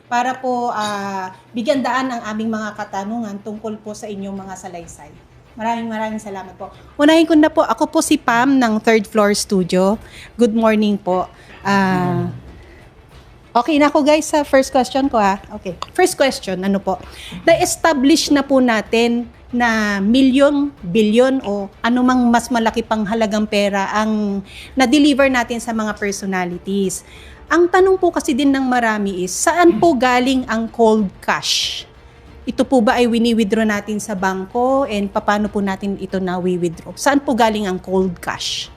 para po bigyan daan ang aming mga katanungan tungkol po sa inyong mga salaysay. Maraming salamat po. Unahin ko na po, ako po si Pam ng Third Floor Studio. Good morning po. Okay na ako guys sa first question ko ha. Okay. First question, ano po? Na-establish na po natin na milyon, bilyon o anumang mas malaki pang halagang pera ang na-deliver natin sa mga personalities. Ang tanong po kasi din ng marami is, saan po galing ang cold cash? Ito po ba ay wini-withdraw natin sa bangko and paano po natin ito na withdraw? Saan po galing ang cold cash?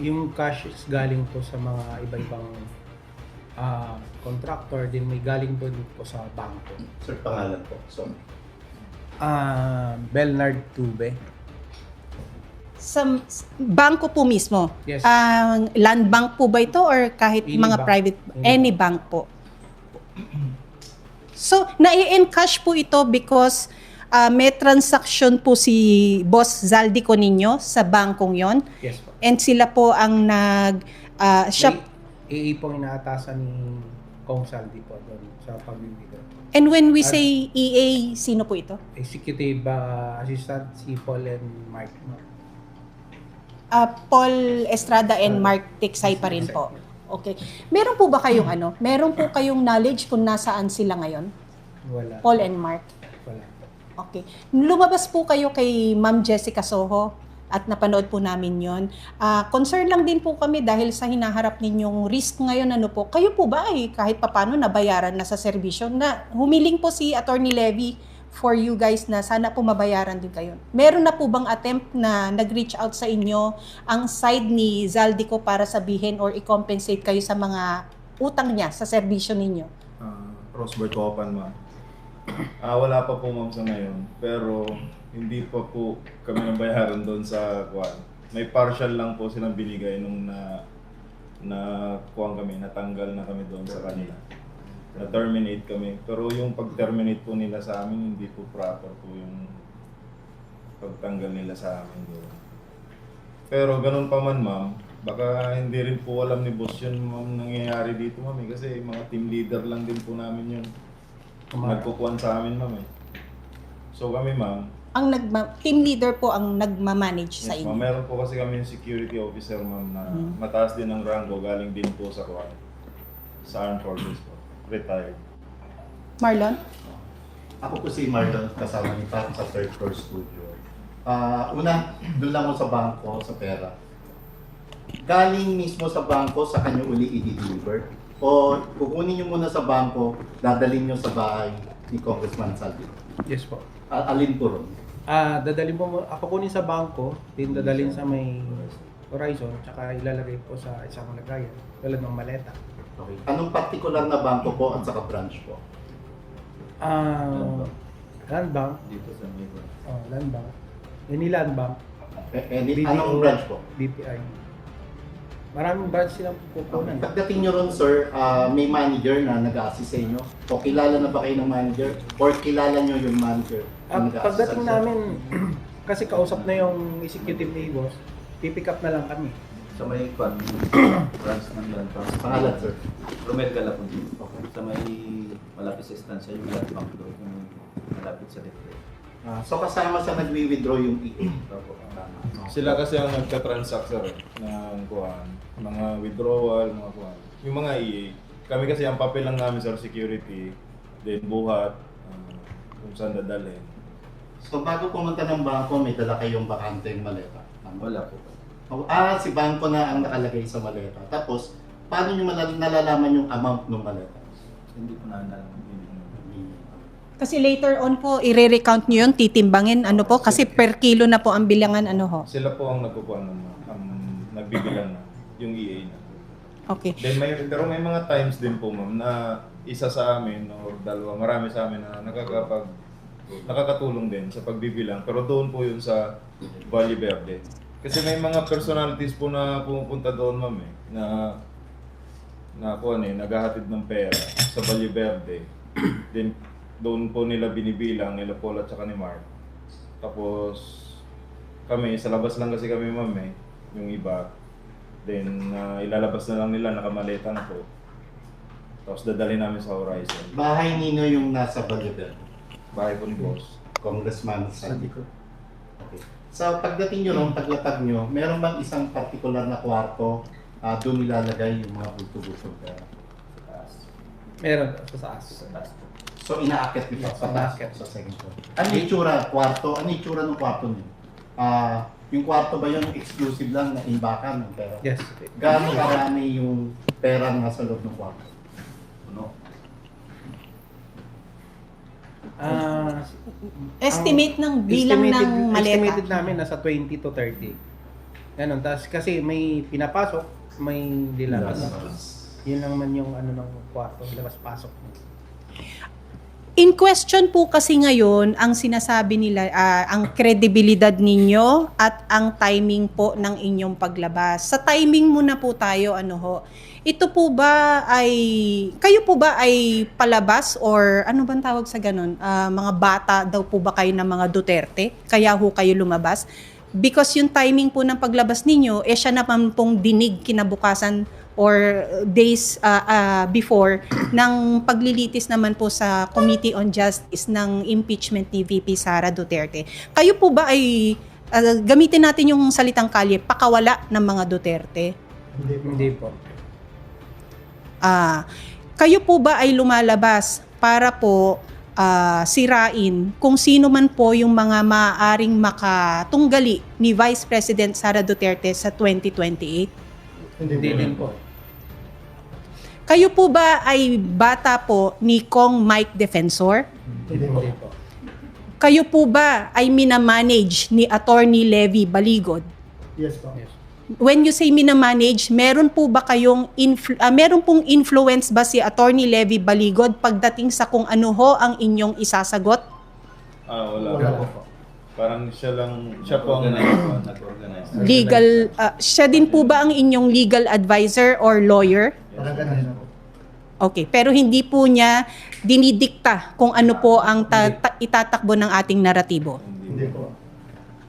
Yung cash is galing po sa mga iba-ibang contractor, din may galing po din po sa bangko. Sir, pangalan po. So, Bernard Tube. Sa bangko po mismo? Yes. Land bank po ba ito or kahit Any mga bank. private? Any Any bank po. So, nai-encash po ito because may transaction po si Boss Zaldico ninyo sa bangkong yon. Yes po. And sila po ang siya. May EA pong inaatasan ni Kong Saldi po doon sa pagbibigay. And when we say EA, sino po ito? Executive Assistant si Paul and Mark. Paul Estrada and Mark Tiksay pa rin po. Okay. Meron po ba kayong meron po kayong knowledge kung nasaan sila ngayon? Wala. Paul and Mark? Wala. Okay. Lumabas po kayo kay Ma'am Jessica Soho at napanood po namin yon. Concern lang din po kami dahil sa hinaharap ninyong risk ngayon, kayo po ba ay kahit papano nabayaran na sa serbisyo na humiling po si Attorney Levy for you guys na sana po mabayaran din kayo. Meron na po bang attempt na nag-reach out sa inyo ang side ni Zaldico para sabihin or i-compensate kayo sa mga utang niya sa serbisyo ninyo? Rosbert Copan, ma'am. Wala pa po, ma'am, sa ngayon. Pero hindi pa po kami nabayaran doon sa kuwan. May partial lang po silang binigay nung kuwan kami, natanggal na kami doon sa kanila. Na-terminate kami. Pero yung pag-terminate po nila sa amin, hindi po proper po yung pagtanggal nila sa amin doon. Pero ganun pa man, ma'am, baka hindi rin po alam ni boss yun, ma'am, nangyayari dito, ma'am, kasi mga team leader lang din po namin yun. Nagkukuhan sa amin, ma'am, eh. So kami, ma'am, Ang team leader po ang nagma-manage sa yes, inyo. ma'am, meron po kasi kami yung security officer, ma'am, na mataas din ang rango, galing din po sa kuwan, sa armed forces po. Retired. Marlon? ako po si Marlon, kasama ni Pat sa Third Floor Studio. Una, doon lang ako sa bangko, sa pera. Galing mismo sa bangko, sa kanya uli i-deliver. O kukunin nyo muna sa bangko, dadalhin nyo sa bahay ni Congressman Saldi. Yes po. Alin po ron? Dadalhin po, ako kunin sa bangko, din dadalhin sa may Horizon, tsaka ilalagay po sa isang lagayan, tulad ng maleta. Okay. Anong particular na bangko po at saka branch po? Land Bank. Dito sa Maygo. Land Bank. Any Land Bank. Anong branch po? BPI. Maraming branch silang pupunan. Pagdating nyo ron, sir, may manager na nag-assist sa inyo? O kilala na ba kayo ng manager? Or kilala nyo yung manager na nag-assist sa Pagdating inyo? namin, kasi kausap na yung executive ni boss, pipick up na lang kami. Sa may branch ng Land Bank. Pangalan, sir? Romel Galapon. Okay. Sa may malapit sa estansya, yung Land Bank doon, yung malapit sa Defre. So kasama sa nagwi-withdraw yung EA. Opo, tama. Sila kasi ang nagka-transact, sir, ng kuwan, mga withdrawal, mga kuwan. Yung mga EA, kami kasi ang papel lang namin, sir, security, then buhat, kung saan dadalhin. So bago pumunta ng bangko, may dala kayong bakanteng maleta. Tama? Wala po. Si bangko na ang nakalagay sa maleta. Tapos, paano nyo nalalaman yung amount ng maleta? Hindi po namin Kasi later on po, i-recount nyo yun, titimbangin, po, kasi per kilo na po ang bilangan, Sila po ang nagkukuhan, ang nagbibilang na, yung EA na. Okay. Then pero may mga times din po, ma'am, na isa sa amin or dalawa, marami sa amin na nakakatulong din sa pagbibilang. Pero doon po yun sa Valle Verde. Kasi may mga personalities po na pumupunta doon, ma'am, naghahatid ng pera sa Valle Verde. Then doon po nila binibilang, nila Paul at saka ni Mark. Tapos kami, sa labas lang kasi kami, ma'am, yung iba. Then ilalabas na lang nila, nakamaleta na po. Tapos dadali namin sa Horizon. Bahay nino yung nasa Baliber. Bahay po ni boss. Congressman Sa Sandy. likod. Okay. Sa pagdating nyo ron, paglatag nyo, meron bang isang particular na kwarto doon nilalagay yung mga bulto-bulto pera? Meron sa taas. Sa taas po. So inaakit nyo Yes, sa taas, inaakit. sa second floor. Ano yung itsura, kwarto? Ano yung itsura ng kwarto nyo? Yung kwarto ba yung exclusive lang na imbakan ng pera? Yes. Gaano karami yung pera na sa loob ng kwarto? Puno. Estimate ng bilang ng maleta. Estimated namin nasa 20 to 30. Ganon. Tapos kasi may pinapasok, may dilabas. Yun lang man yung ano ng kwarto, labas-pasok. In question po kasi ngayon, ang sinasabi nila, ang kredibilidad ninyo at ang timing po ng inyong paglabas. Sa timing muna po tayo, ano ho, ito po ba ay, kayo po ba ay palabas or ano bang tawag sa ganun? Mga bata daw po ba kayo ng mga Duterte? Kaya ho kayo lumabas? Because yung timing po ng paglabas ninyo, siya naman pong dinig kinabukasan or days before ng paglilitis naman po sa Committee on Justice ng impeachment ni VP Sara Duterte. Kayo po ba ay, gamitin natin yung salitang kalye, pakawala ng mga Duterte? Hindi po. Kayo po ba ay lumalabas para po sirain kung sino man po yung mga maaaring makatunggali ni Vice President Sara Duterte sa 2028? Hindi din po. Kayo po ba ay bata po ni Kong Mike Defensor? Hindi po. Kayo po ba ay minamanage ni Attorney Levy Baligod? Yes po. Yes. When you say minamanage, meron po ba kayong meron pong influence ba si Attorney Levy Baligod pagdating sa kung ano ho ang inyong isasagot? Wala Wala po. po. Parang siya po ang Nag-organize. Legal, siya din po ba ang inyong legal advisor or lawyer? Okay, pero hindi po niya dinidikta kung ano po ang itatakbo ng ating naratibo. Hindi po.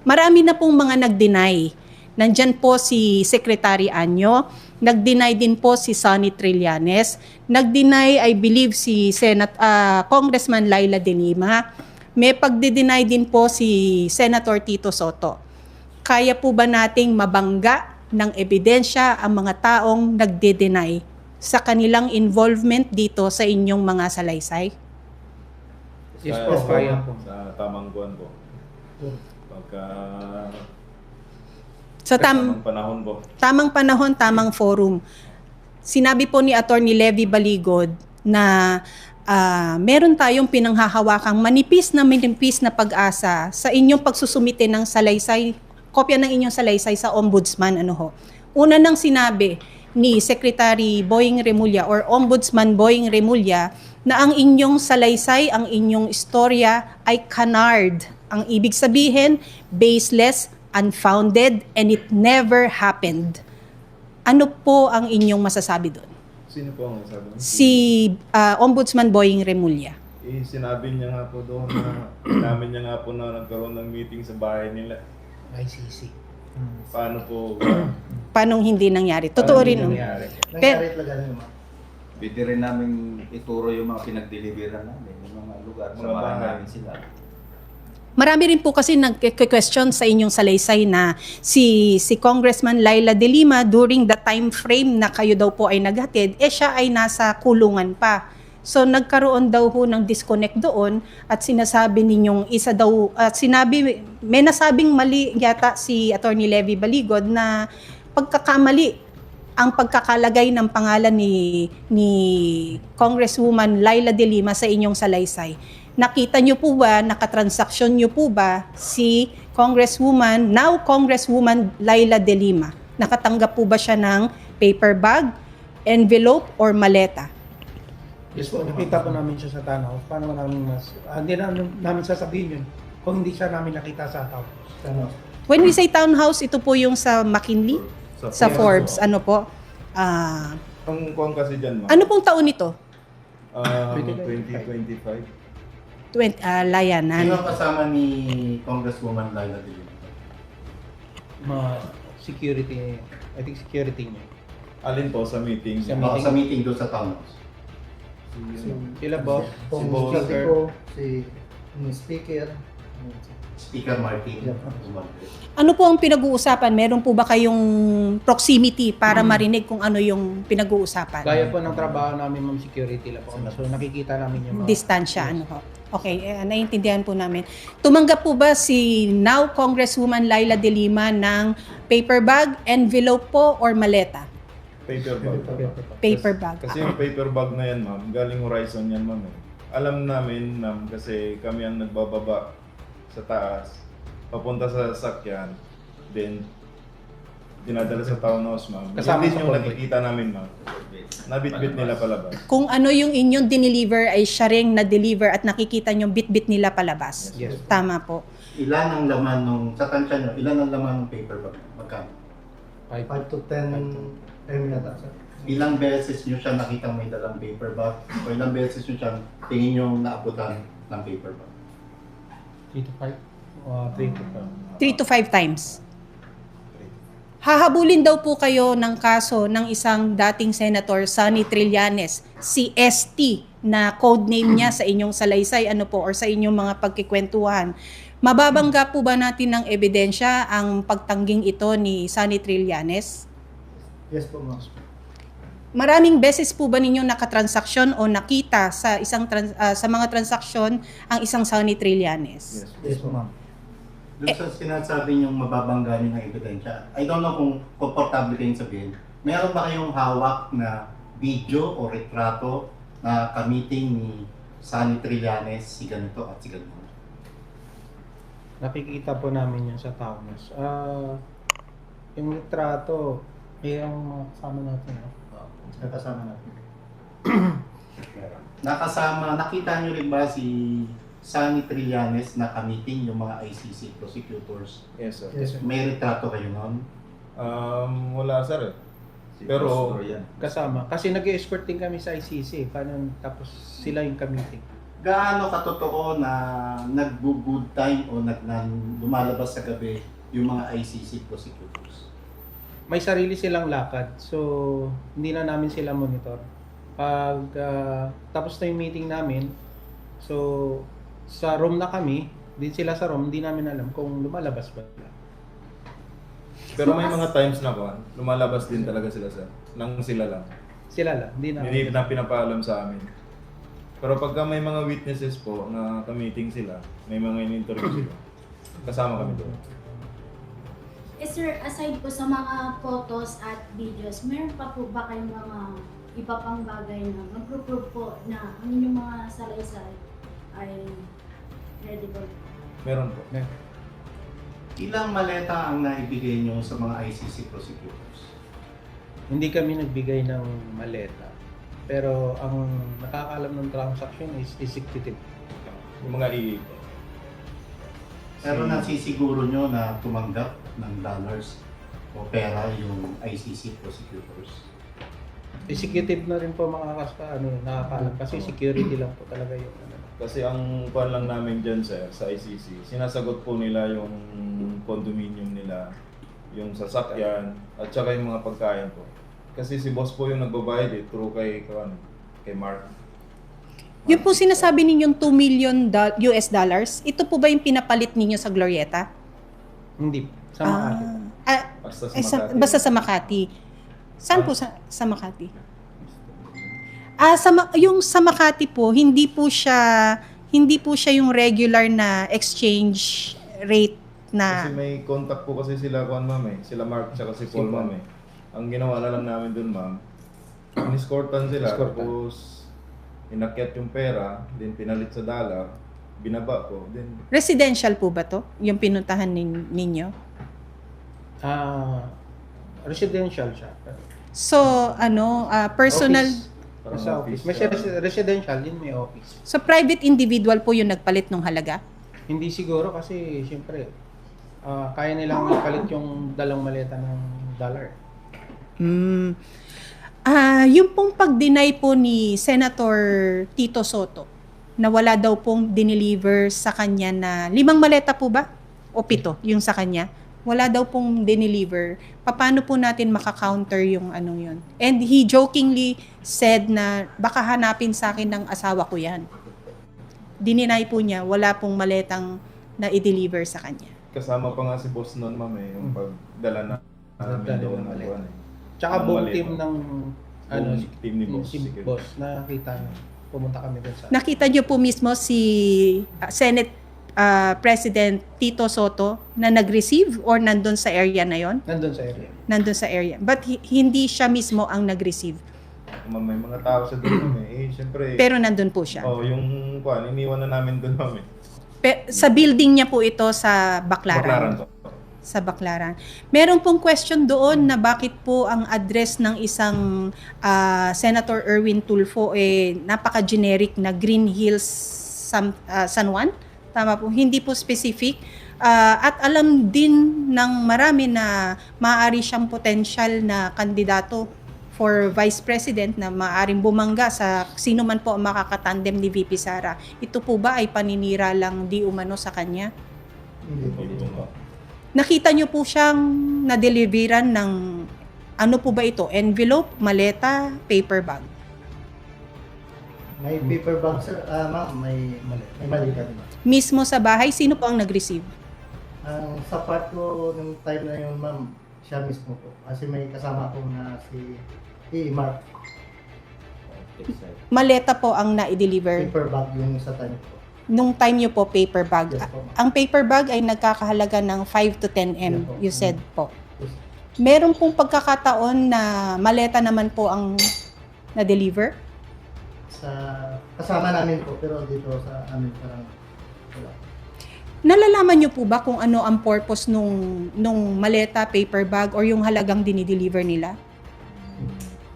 Marami na pong mga nag-deny. Nandyan po si Secretary Anyo, nag-deny din po si Sonny Trillanes, nag-deny I believe si Congressman Laila De Lima, may pagdi-deny din po si Senator Tito Soto. Kaya po ba nating mabangga ng ebidensya ang mga taong nagde-deny sa kanilang involvement dito sa inyong mga salaysay? Yes po, kaya po. Sa tamang buwan po. Pagka Sa tamang panahon po. tamang panahon, tamang forum. Sinabi po ni Attorney Levy Baligod na meron tayong pinanghahawakang manipis na pag-asa sa inyong pagsusumite ng salaysay, kopya ng inyong salaysay sa ombudsman. Ano ho? Una nang sinabi ni Secretary Boying Remulla or Ombudsman Boying Remulla na ang inyong salaysay, ang inyong istorya ay canard. Ang ibig sabihin, baseless, unfounded, and it never happened. Ano po ang inyong masasabi doon? Sino po ang sabi? Si Ombudsman Boying Remulla. Sinabi niya nga po doon na namin niya nga po na nagkaroon ng meeting sa bahay nila. ICC. Paano po Paano hindi nangyari? Totoo rin. no? nangyari? Nangyari talaga naman. Pwede rin namin ituro yung mga pinag-deliveran namin, yung mga lugar. Mga Samahan bahay. namin sila. Marami rin po kasi nag-question sa inyong salaysay na si Congressman Laila De Lima during the time frame na kayo daw po ay naghatid, siya ay nasa kulungan pa. So nagkaroon daw ho ng disconnect doon at sinasabi ninyong isa daw, may nasabing mali yata si Attorney Levy Baligod na pagkakamali ang pagkakalagay ng pangalan ni Congresswoman Laila De Lima sa inyong salaysay. Nakita niyo po ba, nakatransaksyon niyo po ba si now Congresswoman Laila De Lima? Nakatanggap po ba siya ng paper bag, envelope, or maleta? Yes po, nakita po namin siya sa townhouse. Paano namin hindi namin sasabihin yun kung hindi siya namin nakita sa townhouse. When we say townhouse, ito po yung sa McKinley, sa Forbes, ano po? Ang kuwang kasi dyan, ma'am. Ano pong taon ito? 2025. Layanan. Sino ang kasama ni Congresswoman Laila De Lima? Security, I think security niya. Alin po sa meeting? Sa Sa meeting doon sa townhouse. Sila boss. Si Si boss. ko, si speaker. Speaker Martin. Yeah. Ano po ang pinag-uusapan? Meron po ba kayong proximity para marinig kung ano yung pinag-uusapan? Gaya po ng trabaho namin, ma'am, security lang po kami. So nakikita namin yung mga... Distansya, ano ho? Okay, naiintindihan po namin. Tumanggap po ba si now Congresswoman Laila De Lima ng paper bag, envelope po, or maleta? Paper bag. Paper bag. Kasi yung paper bag na yan, ma'am, galing Horizon yan, ma'am. Alam namin, ma'am, kasi kami ang nagbababa sa taas, papunta sa sakyan, then dinadala sa townhouse, ma'am. Kasama Yan din sa yung convoy. nakikita namin, ma'am. Nabit-bit nila palabas. Kung ano yung inyong dineliver ay siya ring na-deliver at nakikita nyo bit-bit nila palabas. Yes. Tama po. Ilan ang laman nung, sa tansya nyo, ilan ang laman ng paper bag? Magkano? 5 to 10 yata, sir. Ilang beses nyo siya nakita may dalang paper bag? O ilang beses nyo siya tingin nyo naabutan ng paper bag? 3 to 5? 3 to 3 to 5 times. Hahabulin daw po kayo ng kaso ng isang dating Senator Sonny Trillanes, si ST, na codename niya sa inyong salaysay ano po or sa inyong mga pagkikwentuhan. Mababangga po ba natin ng ebidensya ang pagtangging ito ni Sonny Trillanes? Yes po, ma'am. Maraming beses po ba ninyong nakatransaksyon o nakita sa sa mga transaksyon ang isang Sonny Trillanes? Yes po, ma'am. Doon sa sinasabi niyong mababangga niyo ng ebidensya, I don't know kung komportable kayong sabihin, meron ba kayong hawak na video o retrato na ka-meeting ni Sonny Trillanes, si ganito at si ganito? Nakikita po namin yun sa townhouse. Yung litrato, yung mga kasama natin. No? Nakasama natin. Nakasama, nakita niyo rin ba si Sonny Trillanes na ka-meeting yung mga ICC prosecutors? Yes, sir. Yes, sir. May retrato kayo noon? Wala, sir. Si Pero- Pastor yan. Kasama. Kasi nag-escort din kami sa ICC. Paano, tapos sila yung committee. Gaano katotoo na nag-good time o lumalabas sa gabi yung mga ICC prosecutors? May sarili silang lakad. So, hindi na namin sila monitor. Pag tapos na yung meeting namin, so, sa room na kami, din sila sa room, hindi namin alam kung lumalabas ba. Pero may mga times na ba, lumalabas din talaga sila, sir. Nang sila lang. Sila lang, hindi na. Hindi na pinapaalam sa amin. Pero pagka may mga witnesses po na ka-meeting sila, may mga in-interview sila, kasama kami doon. Sir, aside po sa mga photos at videos, meron pa po ba kayong mga iba pang bagay na mag-prove po na ang inyong mga salaysay ay credible? Meron po. Ilang maleta ang naibigay nyo sa mga ICC prosecutors? Hindi kami nagbigay ng maleta. Pero ang nakakaalam ng transaction is executive. Yung mga i Pero nasisiguro nyo na tumanggap ng dollars o pera yung ICC prosecutors? Executive na rin po mga nakakaalam. Kasi security lang po talaga yung ano. Kasi ang kuan lang namin dyan, sir, sa ICC, sinasagot po nila yung condominium nila, yung sasakyan, at saka yung mga pagkain po. Kasi si boss po yung nagbabayad through kay Mark. Yung po sinasabi ninyong 2 million US dollars, ito po ba yung pinapalit ninyo sa Glorieta? Hindi. Sa Makati. Basta sa Eh, Makati. basta sa Makati. Saan po sa Makati? Yung sa Makati po, hindi po siya yung regular na exchange rate na Kasi may contact po kasi sila, sila Mark tsaka si Paul, ma'am. Ang ginawa na lang namin dun, ma'am, in-escortan sila, Escortan. tapos inakyat yung pera, then pinalit sa dollar, binaba po, then residential po ba to? Yung pinuntahan ninyo? Residential siya. So, personal, Office. parang Sa office. May siya. residential din, may office. so private individual po yung nagpalit ng halaga? Hindi siguro kasi siyempre kaya nilang ipalit yung dalang maleta ng dollar. Yung pong pag-deny po ni Senator Tito Soto na wala daw pong dineliver sa kanya na 5 maleta po ba? O 7 yung sa kanya? wala daw pong dineliver. Paano po natin makakounter yung anong yun? And he jokingly said na baka hanapin sa akin ng asawa ko yan. Dininay po niya, wala pong maletang na i-deliver sa kanya. Kasama pa nga si boss noon, ma'am, eh, yung pagdala na namin Pagdala doon ng ng maleta. buwan, eh. Tsaka Ang buong maleta. team ng Buong team ni boss. si Sige. boss, nakita nyo. Pumunta kami doon sa Nakita niyo po mismo si Senate President Tito Soto na nag-receive or nandun sa area na yon? nandun sa area. Nandun sa area. But hindi siya mismo ang nag-receive. Ma'am, may mga tao sa doon, ma'am, eh. Siyempre, Pero nandun po siya. yung iniwan na namin doon, ma'am, eh. Sa building niya po ito sa Baklaran to. Sa Baclaran. Meron pong question doon na bakit po ang address ng isang Senator Erwin Tulfo napaka-generic na Green Hills San Juan. Tama po, hindi po specific. At alam din ng marami na maaari siyang potential na kandidato for Vice President na maaaring bumangga sa sino man po ang makakatandem ni VP Sara. Ito po ba ay paninira lang di umano sa kanya? Hindi po. Hindi po. Nakita niyo po siyang na-deliveran ng ano po ba ito? Envelope, maleta, paper bag. May paper bag, sir. Ma'am, may malita din. Mismo sa bahay, sino po ang nag-receive? Ang sa part ko ng time na yun, ma'am, siya mismo po. Kasi may kasama ko na si Mark. Maleta po ang na-deliver. Paper bag yung sa time ko. Nung time niyo po, paper bag. Yes po, ma'am. Ang paper bag ay nagkakahalaga ng 5 to 10 M, Yeah po. you said po. Yes. Meron pong pagkakataon na maleta naman po ang na-deliver? Sa kasama namin po, pero dito sa amin parang wala. Nalalaman niyo po ba kung ano ang purpose nung maleta, paper bag, or yung halagang dinideliver nila?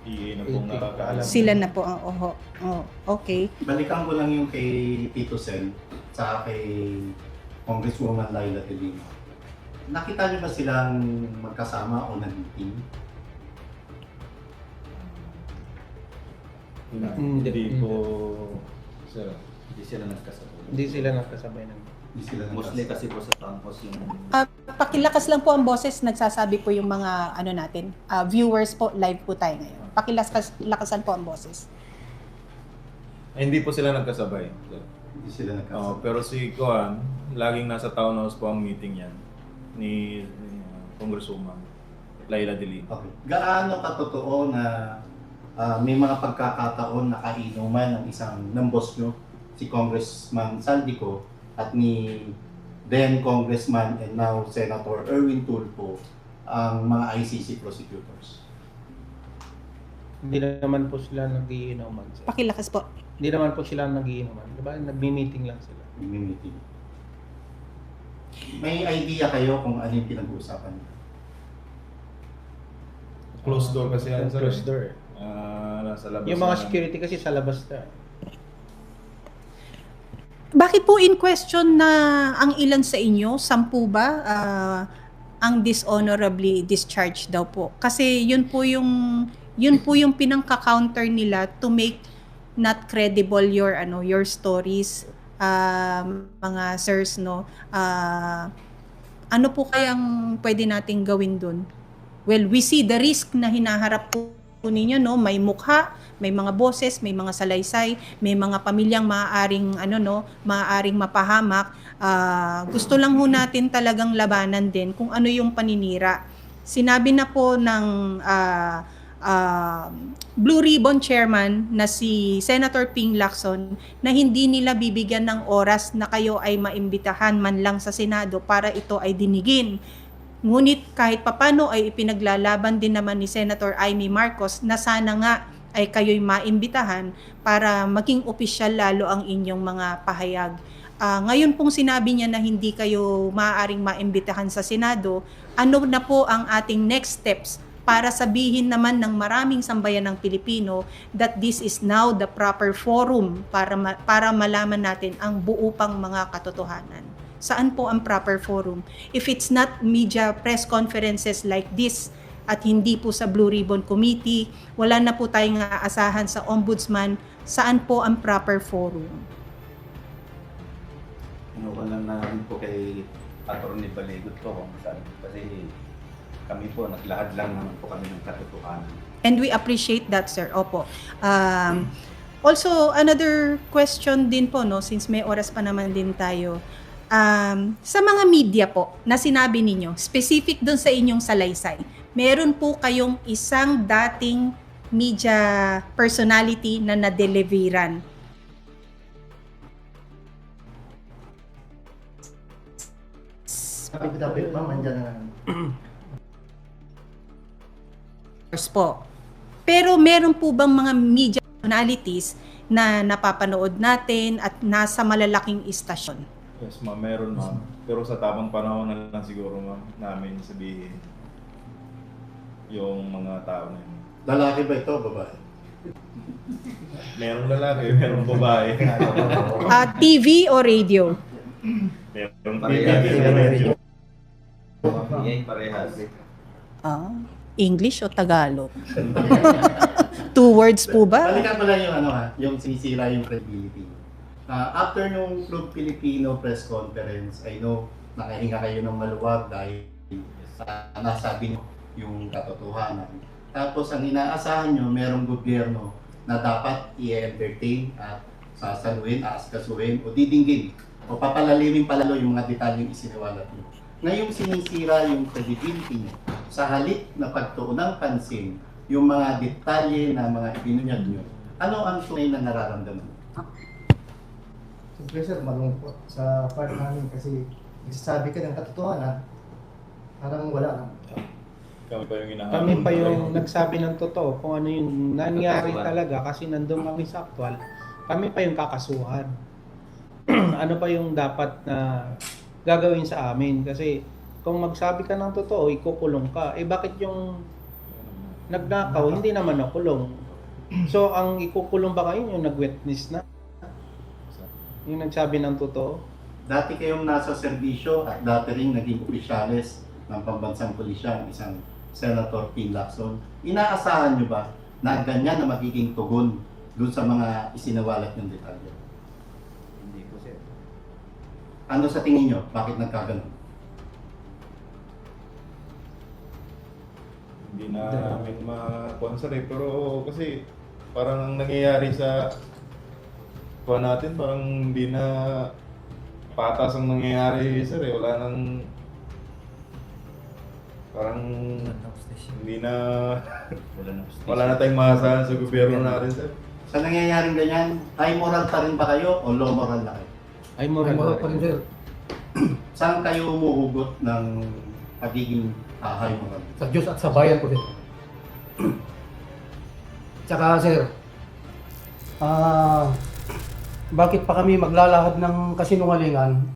EA na pong nakakaalam. Sila na po ang oho. Oh, okay. Balikan ko lang yung kay Tito Sen sa kay Congresswoman Laila De Lima. Nakita niyo ba silang magkasama o nag-meeting? Hindi po, sir. Hindi sila nagkasabay. Hindi sila nakasabay ng Hindi sila Mostly nagkasama. kasi po sa campus yung Pakilakas lang po ang boses, nagsasabi po yung mga ano natin, viewers po, live po tayo ngayon. Pakilakasan po ang boses. Ay, hindi po sila nagkasabay. Sir. Hindi sila nagkasama. Pero si Koan, laging nasa town house po ang meeting yan ni Congresswoman Laila De Lima. Okay. Gaano katotoo na may mga pagkakataon na kainuman ng boss nyo, si Congressman Saldico at ni then Congressman and now Senator Erwin Tulfo ang mga ICC prosecutors? Hindi naman po sila nagiinuman. sir. Pakilakas po. Hindi naman po sila nagiinuman. Diba? Nagmi-meeting lang sila. Meeting. May idea kayo kung ano yung pinag-uusapan niyo? Closed door kasi yan, sir. Closed door. Nasa labas Yung mga na- security kasi sa labas na. Bakit po in question na ang ilan sa inyo, 10 ba, ang dishonorably discharged daw po? Kasi yun po yung pinangka-counter nila to make not credible your stories, mga sirs, no. Ano po kayang pwede nating gawin dun? Well, we see the risk na hinaharap po ninyo, no. May mukha, may mga boses, may mga salaysay, may mga pamilyang maaaring mapahamak. Gusto lang ho natin talagang labanan din kung ano yung paninira. Sinabi na po ng Blue Ribbon Chairman na si Senator Ping Lacson na hindi nila bibigyan ng oras na kayo ay maimbitahan man lang sa Senado para ito ay dinigin. Ngunit kahit papano ay ipinaglalaban din naman ni Senator Amy Marcos na sana nga ay kayo'y maimbitahan para maging opisyal lalo ang inyong mga pahayag. Ngayon pong sinabi niya na hindi kayo maaaring maimbitahan sa Senado, ano na po ang ating next steps para sabihin naman ng maraming sambayan ng Pilipino that this is now the proper forum para malaman natin ang buo pang mga katotohanan. Saan po ang proper forum? If it's not media press conferences like this at hindi po sa Blue Ribbon Committee, wala na po tayong aasahan sa Ombudsman, saan po ang proper forum? ano ko lang namin po kay attorney Baligot po kung saan. Kasi kami po, naglahad lang naman po kami ng katotohanan. And we appreciate that, sir. Opo. Also, another question din po, no, since may oras pa naman din tayo. Sa mga media po na sinabi ninyo, specific dun sa inyong salaysay, meron po kayong isang dating media personality na na-deliveran. Sabi ko dapat, ma'am, andyan na. Po. Pero meron po bang mga media personalities na napapanood natin at nasa malalaking istasyon? Yes, ma'am, meron, ma'am. Pero sa tamang panahon na lang siguro, ma'am, namin sabihin yung mga tao na yun. Lalaki ba ito, babae? Merong lalaki, merong babae. TV o radio? Merong Parehas. medyo. Yay, parehas. English o Tagalog? 2 words po ba? Balikan ko lang yung yung sinisira yung credibility. After nung Club Filipino press conference, I know nakahinga kayo ng maluwag dahil nasabi nyo yung katotohanan. Tapos ang inaasahan nyo, merong gobyerno na dapat i-entertain at sasaluhin, aaskasuhin o didinggin o papalalimin palalo yung mga detalyeng isiniwalat nyo. Ngayong sinisira yung credibility nyo sa halip na pagtuon ng pansin yung mga detalye na mga ibinunyag nyo, ano ang tunay na nararamdaman? Siyempre sir, malungkot sa part namin kasi nagsasabi ka ng katotohanan, parang wala na. Kami pa yung hinahanap. Kami pa yung nagsabi ng totoo kung ano yung nangyari talaga kasi nandun kami sa actual. Kami pa yung kakasuhan. Ano pa yung dapat na gagawin sa amin? Kasi kung magsabi ka ng totoo, ikukulong ka. Eh bakit yung nagnakaw, hindi naman nakulong? So ang ikukulong ba kayo yung nag-witness na? Yung nagsabi ng totoo? Dati kayong nasa serbisyo at dati rin naging opisyales ng pambansang pulisya, isang Senator Ping Lacson. Inaasahan nyo ba na ganyan na magiging tugon dun sa mga isinawalat ng detalye? Hindi po, sir. Ano sa tingin nyo? Bakit nagkaganon? Hindi na namin ma-sponsor eh. Pero kasi parang ang nangyayari sa kuha natin, parang hindi na patas ang nangyayari, sir eh. Wala nang parang hindi na wala na tayong maasahan sa gobyerno natin, sir. Sa nangyayaring ganyan, high moral pa rin ba kayo o low moral na kayo? Ay moral pa rin. sir. Saan kayo umuhugot ng pagiging high moral? Sa Diyos at sa bayan ko din. Tsaka sir, bakit pa kami maglalahad ng kasinungalingan